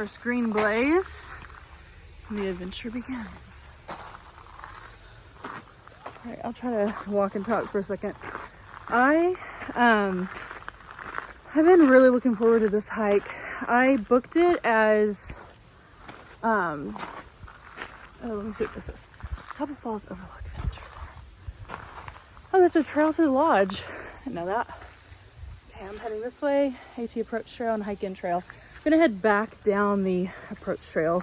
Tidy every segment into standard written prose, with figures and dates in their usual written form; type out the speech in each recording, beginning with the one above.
first green blaze and the adventure begins. All right, I'll try to walk and talk for a second. I have been really looking forward to this hike. I booked it as, let me see what this is. Top of Falls Overlook Visitor Center. Oh, that's a trail to the lodge. I didn't know that. Okay, I'm heading this way, AT Approach Trail and Hike-In Trail. I'm gonna head back down the approach trail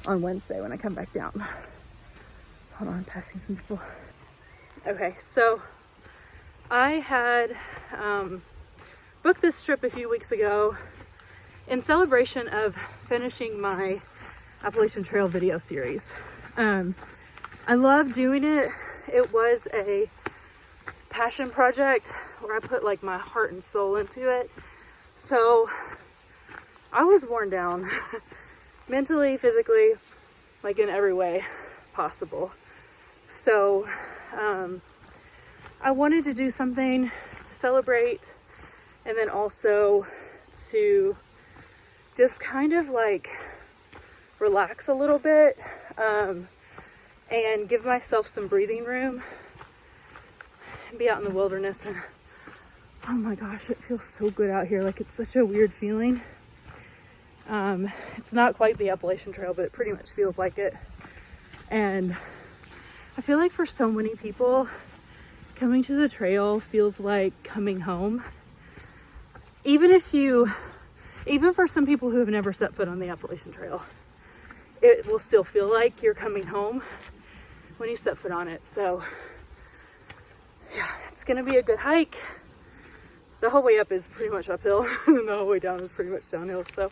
on Wednesday when I come back down. Hold on, I'm passing some people. Okay, so I had booked this trip a few weeks ago in celebration of finishing my Appalachian Trail video series. I love doing it. It was a passion project where I put like my heart and soul into it. So I was worn down mentally, physically, like in every way possible. So I wanted to do something to celebrate and then also to just kind of like relax a little bit and give myself some breathing room and be out in the wilderness. And oh my gosh, it feels so good out here. Like, it's such a weird feeling. It's not quite the Appalachian Trail, but it pretty much feels like it. And I feel like for so many people, coming to the trail feels like coming home. Even for some people who have never set foot on the Appalachian Trail, it will still feel like you're coming home when you set foot on it. So yeah, it's gonna be a good hike. The whole way up is pretty much uphill and the whole way down is pretty much downhill. So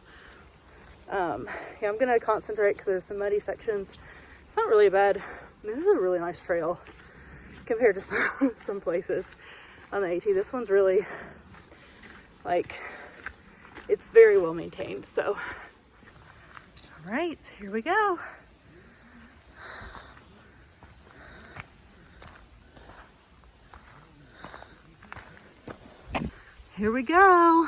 yeah, I'm gonna concentrate because there's some muddy sections. It's not really bad. This is a really nice trail compared to some places on the AT. This one's really, like, it's very well maintained. So all right, here we go. Here we go.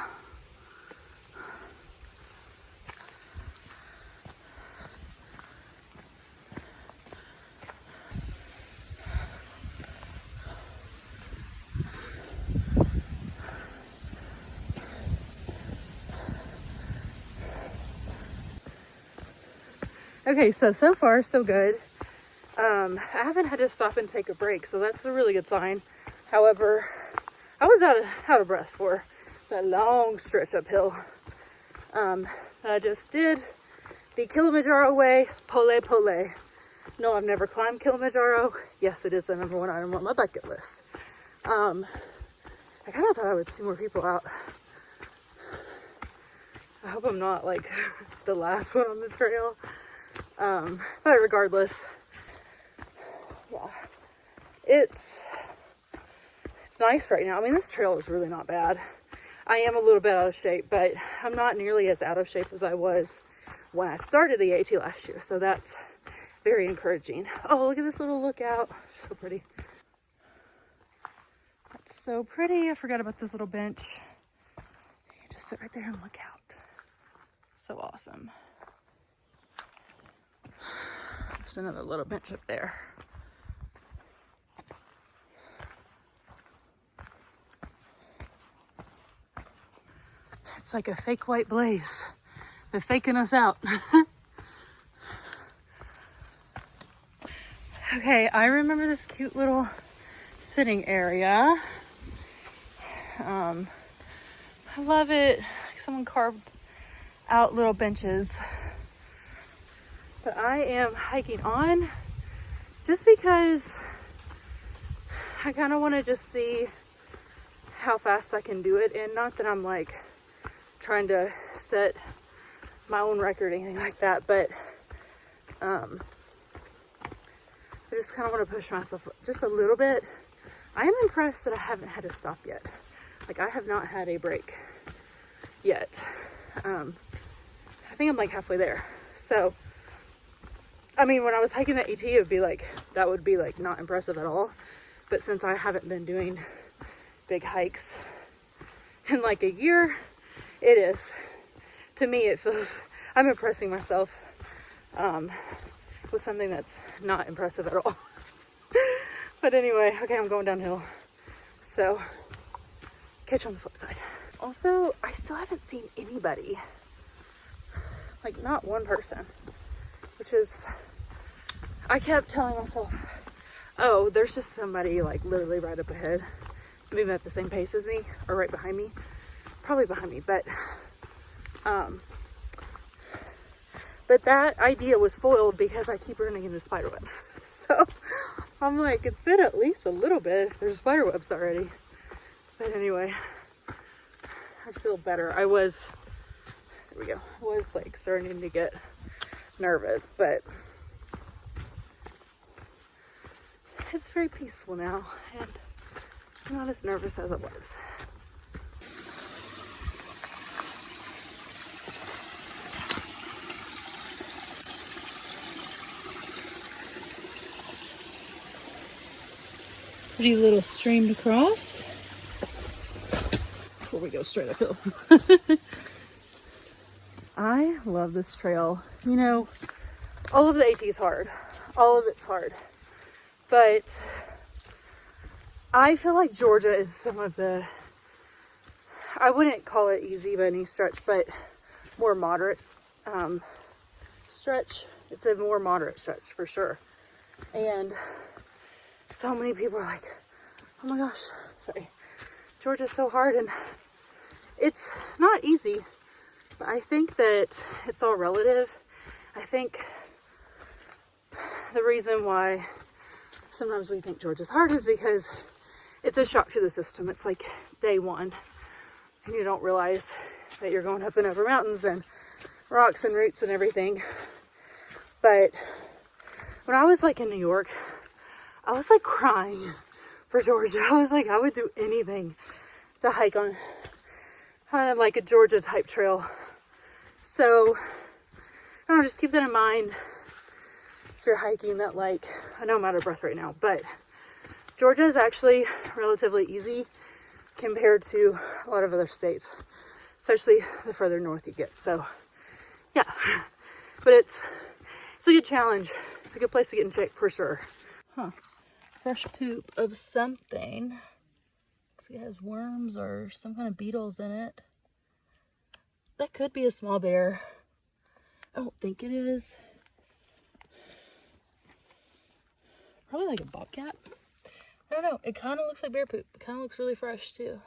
Okay, so far so good. I haven't had to stop and take a break, so that's a really good sign. However, I was out of breath for that long stretch uphill that I just did. The Kilimanjaro way, pole pole. No, I've never climbed Kilimanjaro. Yes, it is the number one item on my bucket list. I kind of thought I would see more people out. I hope I'm not like the last one on the trail. But regardless, yeah, it's nice right now. I mean, this trail is really not bad. I am a little bit out of shape, but I'm not nearly as out of shape as I was when I started the AT last year. So that's very encouraging. Oh, look at this little lookout. So pretty. That's so pretty. I forgot about this little bench. You just sit right there and look out. So awesome. There's another little bench up there. It's like a fake white blaze. They're faking us out. Okay, I remember this cute little sitting area. I love it. Someone carved out little benches. But I am hiking on just because I kind of want to just see how fast I can do it. And not that I'm like trying to set my own record or anything like that, but I just kind of want to push myself just a little bit. I am impressed that I haven't had to stop yet. Like, I have not had a break yet. I think I'm like halfway there. So I mean, when I was hiking the AT, it would be like, that would be like not impressive at all. But since I haven't been doing big hikes in like a year, it is. To me, it feels, I'm impressing myself with something that's not impressive at all. But anyway, okay, I'm going downhill. So, catch you on the flip side. Also, I still haven't seen anybody. Like, not one person. Which is, I kept telling myself, oh, there's just somebody like literally right up ahead, moving at the same pace as me, or right behind me. Probably behind me, but that idea was foiled because I keep running into spider webs. So I'm like, it's been at least a little bit if there's spider webs already. But anyway, I feel better. There we go. I was like starting to get nervous, but it's very peaceful now, and I'm not as nervous as I was. Pretty little stream to cross before we go straight uphill. I love this trail. You know, all of the AT is hard. All of it's hard. But I feel like Georgia is some of the, I wouldn't call it easy by any stretch, but more moderate stretch. It's a more moderate stretch for sure. And so many people are like, oh my gosh, sorry, Georgia's so hard, and it's not easy, but I think that it's all relative. I think the reason why sometimes we think Georgia's hard is because it's a shock to the system. It's like day one, and you don't realize that you're going up and over mountains and rocks and roots and everything. But when I was like in New York, I was like crying for Georgia. I was like, I would do anything to hike on like a Georgia type trail. So, I don't know, just keep that in mind if you're hiking that, like, I know I'm out of breath right now, but Georgia is actually relatively easy compared to a lot of other states, especially the further north you get. So, yeah, but it's a good challenge. It's a good place to get in shape for sure. Huh. Fresh poop of something. Looks like it has worms or some kind of beetles in it. That could be a small bear. I don't think it is. Probably like a bobcat. I don't know. It kind of looks like bear poop. It kind of looks really fresh too.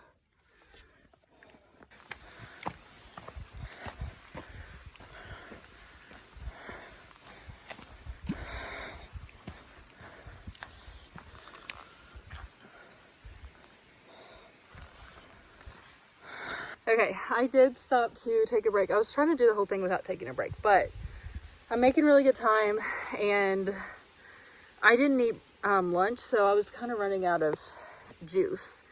Okay, I did stop to take a break. I was trying to do the whole thing without taking a break, but I'm making really good time, and I didn't eat lunch, so I was kind of running out of juice.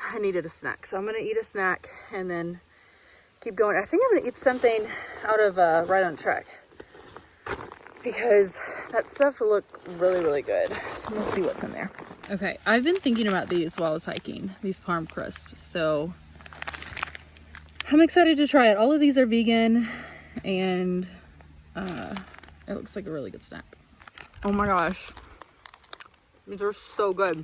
I needed a snack, so I'm going to eat a snack and then keep going. I think I'm going to eat something out of Right on Track, because that stuff will look really, really good. So I'm going to see what's in there. Okay, I've been thinking about these while I was hiking, these Parm Crisps, so I'm excited to try it. All of these are vegan, and it looks like a really good snack. Oh my gosh. These are so good.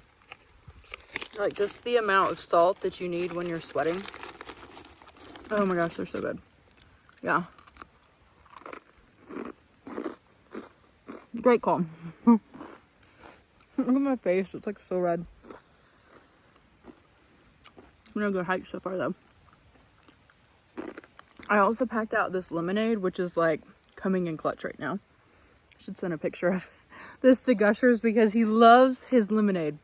Like, just the amount of salt that you need when you're sweating. Oh my gosh, they're so good. Yeah. Great call. Look at my face. It's like so red. I'm gonna go hike so far though. I also packed out this lemonade, which is like coming in clutch right now. I should send a picture of this to Gushers because he loves his lemonade.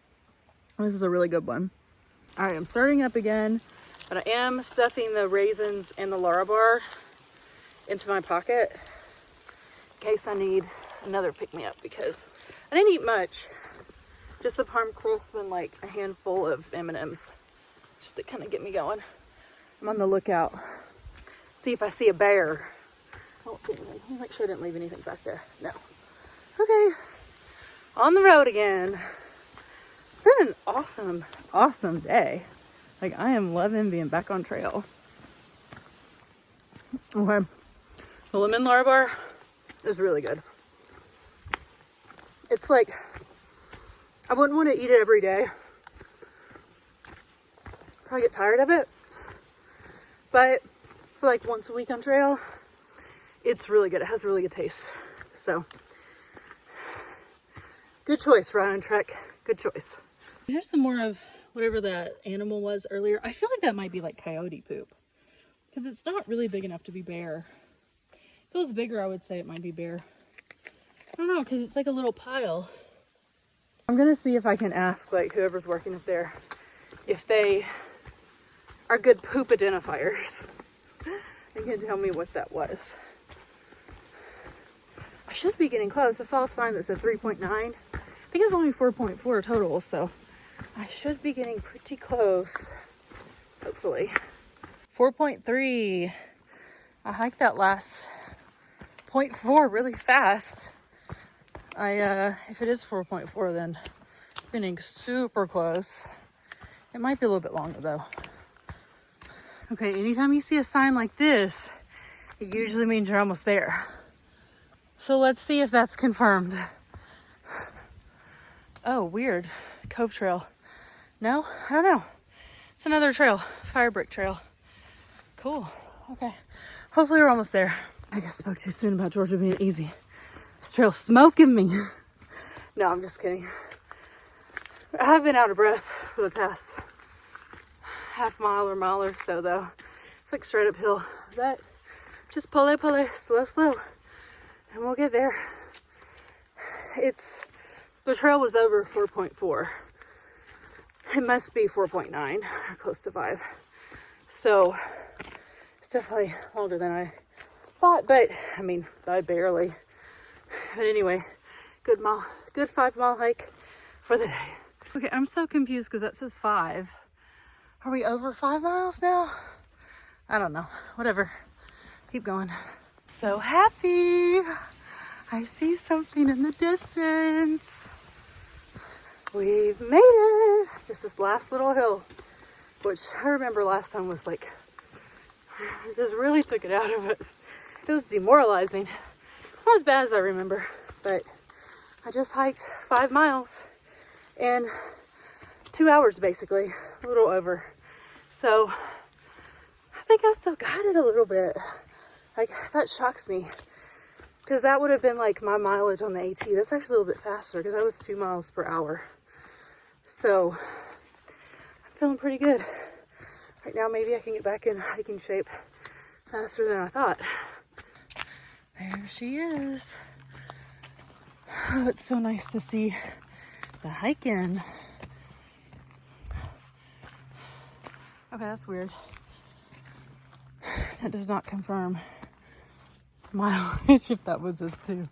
This is a really good one. All right, I'm starting up again, but I am stuffing the raisins and the Larabar into my pocket in case I need another pick-me-up, because I didn't eat much. Just a Parm Crisp and like a handful of M&Ms just to kind of get me going. I'm on the lookout. See if I see a bear. I don't see anything. I'll make sure I didn't leave anything back there. No. Okay. On the road again. It's been an awesome, awesome day. Like, I am loving being back on trail. Okay. The lemon Lara bar is really good. It's like, I wouldn't want to eat it every day. Probably get tired of it. But for like once a week on trail, it's really good. It has really good taste. So, good choice, Ryan Trek. Good choice. Here's some more of whatever that animal was earlier. I feel like that might be like coyote poop. Because it's not really big enough to be bear. If it was bigger, I would say it might be bear. I don't know, because it's like a little pile. I'm going to see if I can ask like whoever's working up there if they are good poop identifiers. And can tell me what that was. I should be getting close. I saw a sign that said 3.9. I think it's only 4.4 total, so I should be getting pretty close, hopefully. 4.3. I hiked that last 0.4 really fast. If it is 4.4, then I'm getting super close. It might be a little bit longer though. Okay, anytime you see a sign like this, it usually means you're almost there. So let's see if that's confirmed. Oh, weird. Cove Trail. No, I don't know. It's another trail. Fire brick trail. Cool. Okay. Hopefully we're almost there. I guess I spoke too soon about Georgia being easy. This trail's smoking me. No, I'm just kidding. I have been out of breath for the past half mile or mile or so though. It's like straight uphill. But just pull it, slow, slow. And we'll get there. The trail was over 4.4. It must be 4.9 or close to 5. So it's definitely longer than I thought, but I mean, I barely. But anyway, good 5-mile hike for the day. Okay, I'm so confused because that says 5. Are we over 5 miles now? I don't know. Whatever. Keep going. So happy. I see something in the distance. We've made it. Just this last little hill, which I remember last time was like, it just really took it out of us. It was demoralizing. It's not as bad as I remember, but I just hiked 5 miles in 2 hours, basically, a little over. So I think I still got it a little bit. Like, that shocks me because that would have been like my mileage on the AT. That's actually a little bit faster because I was 2 miles per hour. So I'm feeling pretty good. Right now, maybe I can get back in hiking shape faster than I thought. There she is. Oh, it's so nice to see the hiking. Okay, that's weird. That does not confirm mileage if that was this too.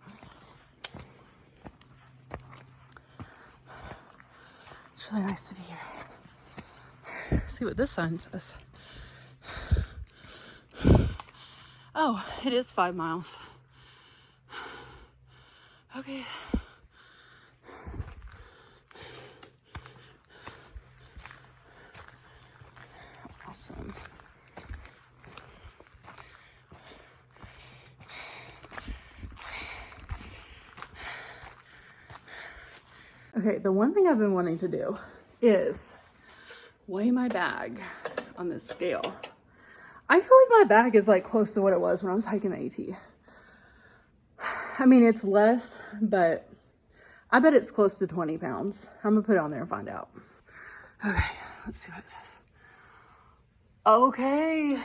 It's really nice to be here. Let's see what this sign says. Oh, it is 5 miles. Okay. Awesome. Okay, the one thing I've been wanting to do is weigh my bag on this scale. I feel like my bag is like close to what it was when I was hiking the AT. I mean, it's less, but I bet it's close to 20 pounds. I'm gonna put it on there and find out. Okay, let's see what it says. Okay,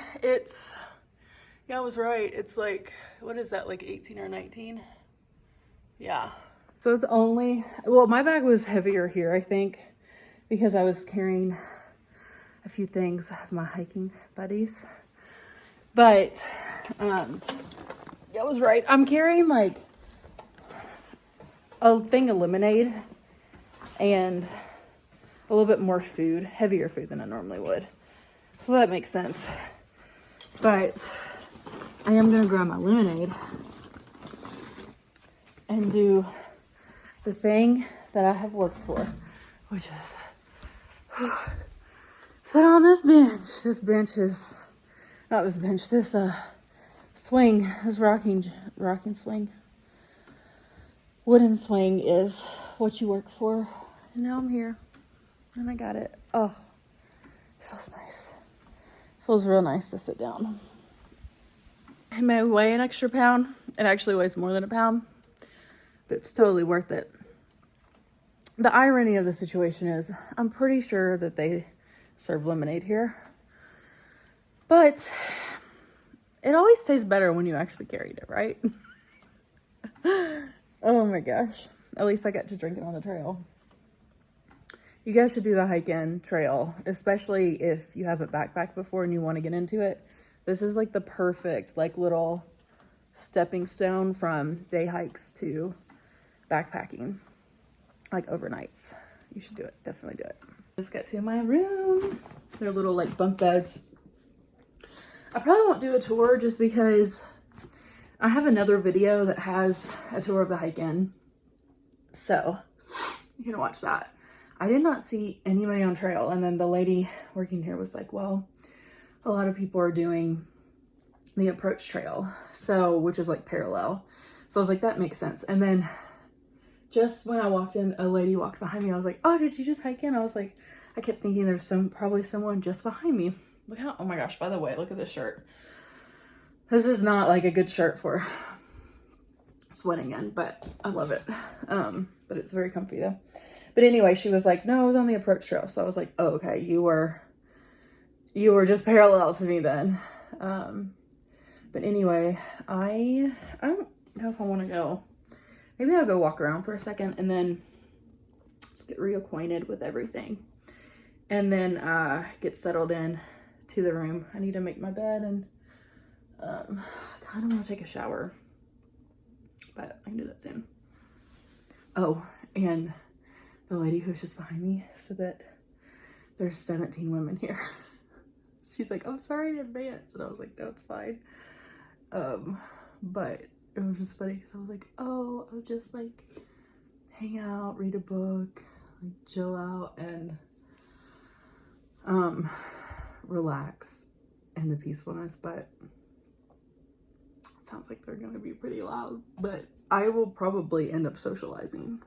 yeah, I was right. It's like, what is that, like 18 or 19? Yeah. So it's only, well, my bag was heavier here, I think, because I was carrying a few things. I have my hiking buddies. But, yeah, I was right. I'm carrying like a thing of lemonade and a little bit more food, heavier food than I normally would. So that makes sense. But I am going to grab my lemonade and do the thing that I have worked for, which is sit on this bench. This bench is, not this bench, this swing, this rocking swing, wooden swing is what you work for. And now I'm here and I got it. Oh, it feels nice. Feels real nice to sit down. It may weigh an extra pound. It actually weighs more than a pound, but it's totally worth it. The irony of the situation is I'm pretty sure that they serve lemonade here, but it always tastes better when you actually carried it, right? Oh my gosh. At least I got to drink it on the trail. You guys should do the hike in trail, especially if you haven't backpacked before and you want to get into it. This is like the perfect like little stepping stone from day hikes to backpacking, like overnights. You should do it. Definitely do it. Just got to my room. They're little like bunk beds. I probably won't do a tour just because I have another video that has a tour of the hike in. So you can watch that. I did not see anybody on trail. And then the lady working here was like, well, a lot of people are doing the approach trail. So, which is like parallel. So I was like, that makes sense. And then just when I walked in, a lady walked behind me. I was like, oh, did you just hike in? I was like, I kept thinking there's probably someone just behind me. Look how, oh my gosh, by the way, look at this shirt. This is not like a good shirt for sweating in, but I love it. But it's very comfy though. But anyway, she was like, no, I was on the approach trail. So I was like, oh, okay, you were just parallel to me then. But anyway, I don't know if I want to go. Maybe I'll go walk around for a second and then just get reacquainted with everything. And then get settled in to the room. I need to make my bed and I kind of want to take a shower. But I can do that soon. Oh, and the lady who's just behind me said that there's 17 women here. She's like, I'm sorry in advance. And I was like, no, it's fine. But it was just funny because I was like, oh, I'll just like hang out, read a book, like chill out and relax in the peacefulness. But it sounds like they're gonna be pretty loud. But I will probably end up socializing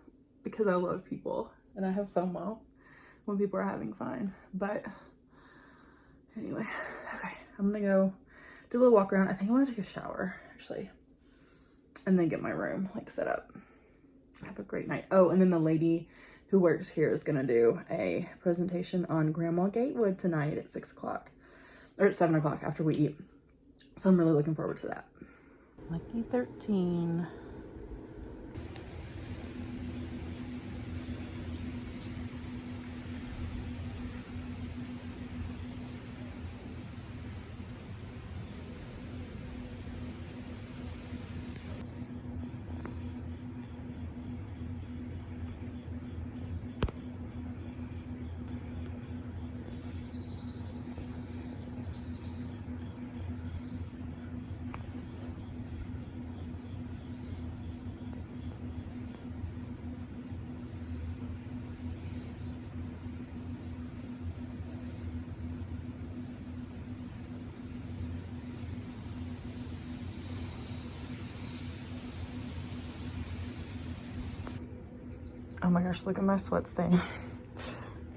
because I love people and I have FOMO when people are having fun. But anyway, okay, I'm gonna go do a little walk around. I think I want to take a shower actually, and then get my room like set up. Have a great night. Oh, and then the lady who works here is gonna do a presentation on Grandma Gatewood tonight at 6 o'clock or at 7 o'clock after we eat. So I'm really looking forward to that. Lucky 13. Oh my gosh, look at my sweat stain.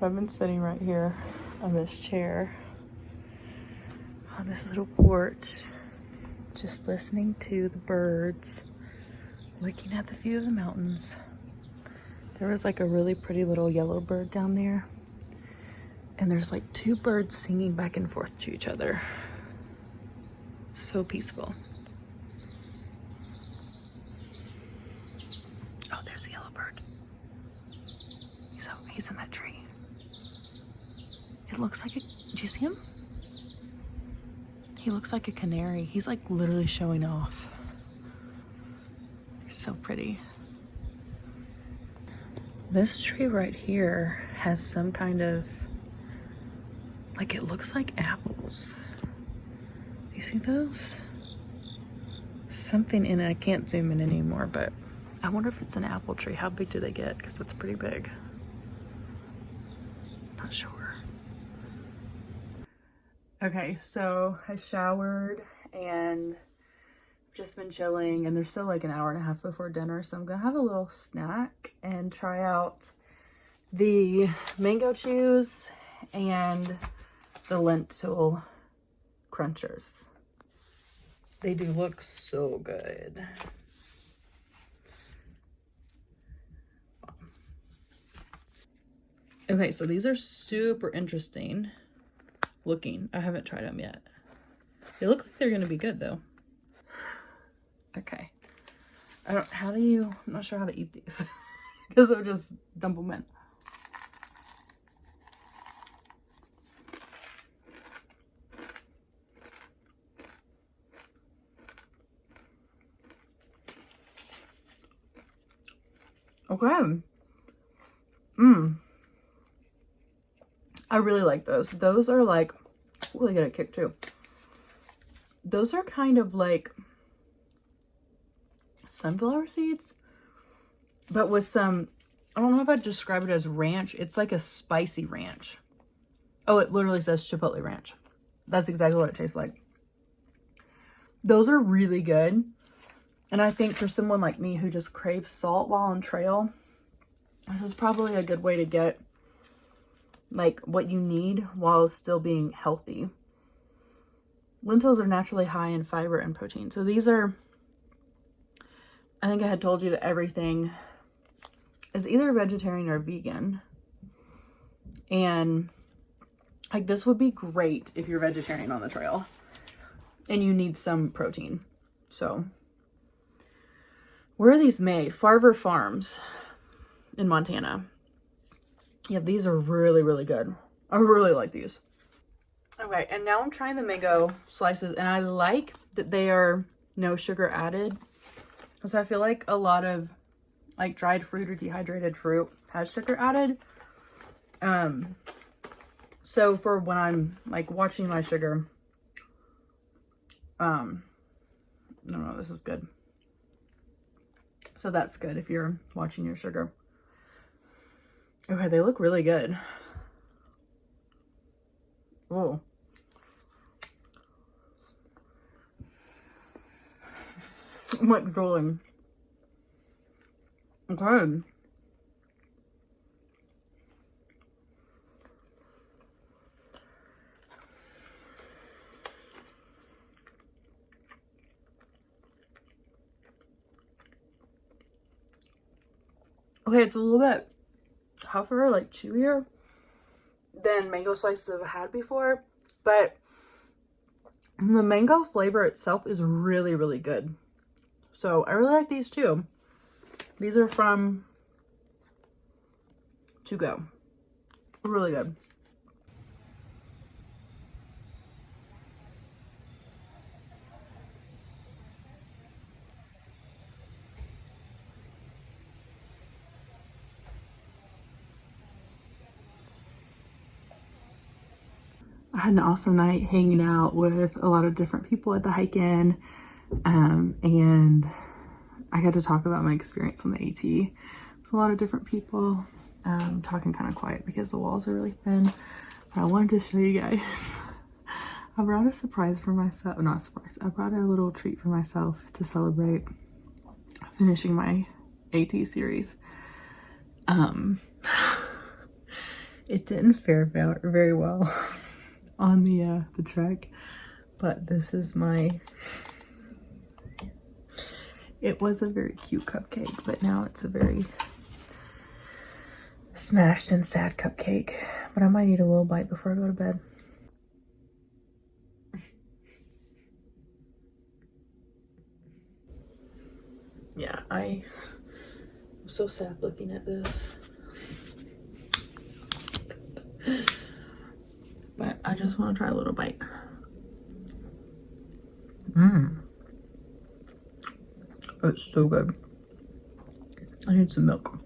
I've been sitting right here on this chair on this little porch, just listening to the birds, looking at the view of the mountains. There was like a really pretty little yellow bird down there. And there's like 2 birds singing back and forth to each other. So peaceful. Oh, there's the yellow bird. He's in that tree. It looks like do you see him? He looks like a canary. He's like literally showing off. He's so pretty. This tree right here has some kind of, like it looks like apples. Do you see those? Something in it. I can't zoom in anymore, but I wonder if it's an apple tree. How big do they get? Because it's pretty big. Not sure. Okay, so I showered and just been chilling, and there's still like an hour and a half before dinner, so I'm gonna have a little snack and try out the mango chews and the lentil crunchers. They do look so good. Okay, so these are super interesting looking. I haven't tried them yet. They look like they're gonna be good though. Okay. I'm not sure how to eat these because I'll just dump them in. Okay. I really like those. Those are like, ooh, they get a kick too. Those are kind of like sunflower seeds, but with some, I don't know if I'd describe it as ranch. It's like a spicy ranch. Oh, it literally says Chipotle ranch. That's exactly what it tastes like. Those are really good. And I think for someone like me who just craves salt while on trail, this is probably a good way to get like what you need while still being healthy. Lentils are naturally high in fiber and protein. So these are, I think I had told you that everything is either vegetarian or vegan. And like this would be great if you're vegetarian on the trail and you need some protein. So where are these made? Farver Farms in Montana. Yeah, these are really, really good. I really like these. Okay, and now I'm trying the mango slices, and I like that they are no sugar added, because I feel like a lot of like dried fruit or dehydrated fruit has sugar added. So for when I'm like watching my sugar, no, this is good. So that's good if you're watching your sugar. Okay, they look really good. Oh. I'm like drooling. Okay. Okay, it's a little bit tougher, like chewier than mango slices I've had before, but the mango flavor itself is really, really good. So I really like these too. These are from To Go. Really good. I had an awesome night hanging out with a lot of different people at the hike-in, and I got to talk about my experience on the AT with a lot of different people. Talking kind of quiet because the walls are really thin, but I wanted to show you guys. I brought a surprise for myself. Not a surprise. I brought a little treat for myself to celebrate finishing my AT series. It didn't fare very well on the trek, but this is it was a very cute cupcake, but now it's a very smashed and sad cupcake. But I might eat a little bite before I go to bed. Yeah, I'm so sad looking at this. But I just want to try a little bite. It's so good. I need some milk.